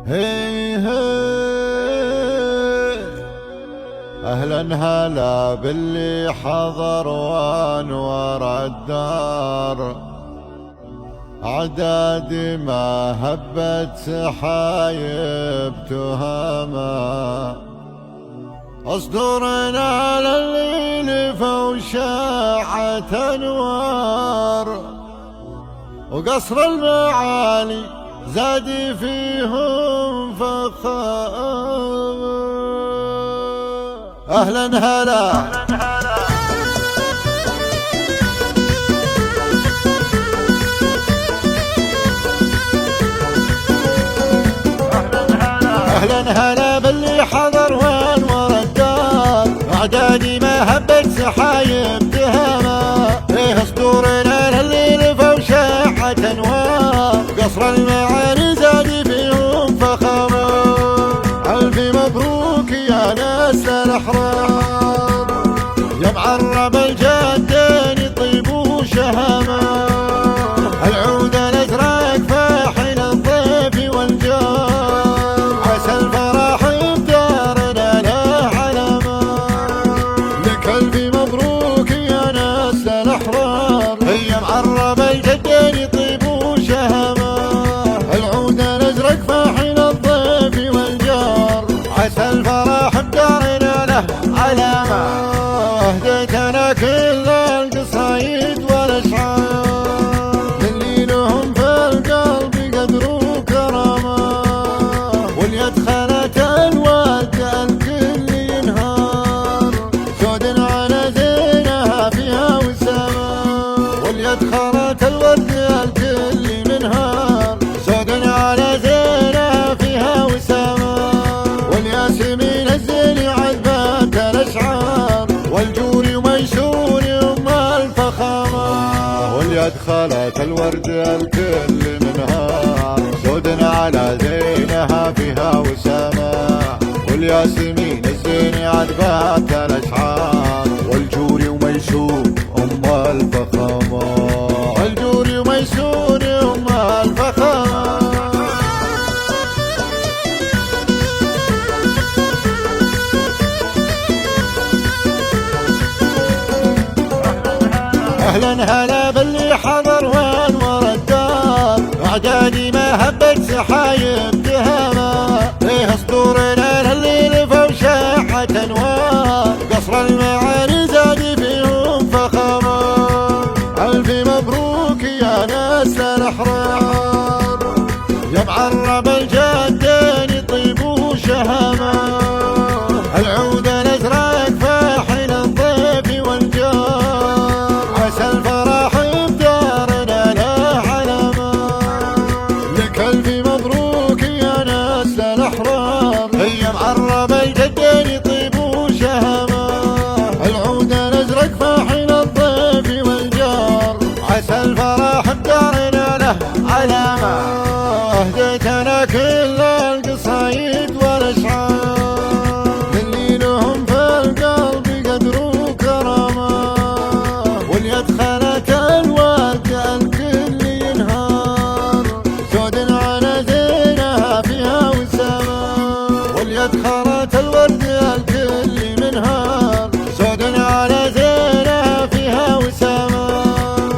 هي أهلا هلا باللي حضر وانور الدار، أعدادي ما هبت سحايب تهما، أصدرنا على الليل فوشاعة أنوار، وقصر المعالي زادي فيهم فخار. أهلا هلا أهلا هلا باللي حضر وانور الدار، أعدادي ما هبت سحايب تهما، إيه صدورنا لليل فوشاعة أنوار، قصر المعالي زادي فيهم فخامة. ألف مبروك يا ناس الأحرار، يا معرب الجدين طيب وشهامة، العود الأزرق فاحل الضيف والجار، عسى الفرح بدارنا له علامة. لك ألف مبروك يا ناس الأحرار، يا معرب الجدين طيب وشهامة، العود الأزرق فاحل الضيف والجار، عسى الفرح بدارنا له علامة. أهديت أنا كل القصايد والأشعار، اللي لهم في القلب قدر وكرامة، واليد خلت الود الكل ينهار، سود على زينها فيها وسامة، واليد خلت الود الكل منهار، سود على زينها فيها وسامة، والياسمين الزين عذبات الأشعار، والجوري وميسور أم الفخامة، واليد خلت الورد الكل منهار، سود على زينها فيها وسامة، والياسمين الزين عذبات الأشعار، والجوري وميسور أم الفخامة، والجوري وميسور أم الفخامة. أهلا هلا باللي حضر وانور الدار، أعدادي ما هبت سحايب تهما، إيه صدورنا لليل فوشاعة أنوار، قصر المعالي زادي فيهم فخامة. ألف مبروك يا ناس الأحرار، يا معرب الجدين طيب وشهامة، العود الأزرق فاحل الضيف والجار، عسى الفرح بدارنا له علامة. لك ألف مبروك يا ناس الأحرار، يا معرب الجدين طيب وشهامة، العود الأزرق فاحل الضيف والجار، عسى الفرح بدارنا له علامة. أهديت أنا كل القصايد والأشعار، اللي لهم في القلب قدر وكرامة، واليد خلت الود الكل ينهار، سود على زينها فيها وسامة، واليد خلت الورد الكل منهار، سود على زينها فيها وسامة،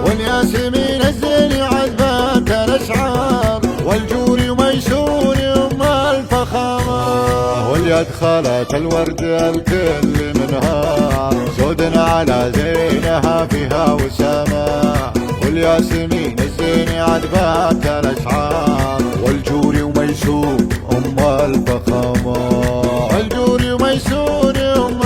والياسمين الزين عذبات الأشعار، والجوري وميسور أم الفخامة، واليد خلت الورد الكل منهار، سود على زينها فيها وسامة، والياسمين الزين عذبات الأشعار، والجوري وميسور أم الفخامة، والجوري وميسور أم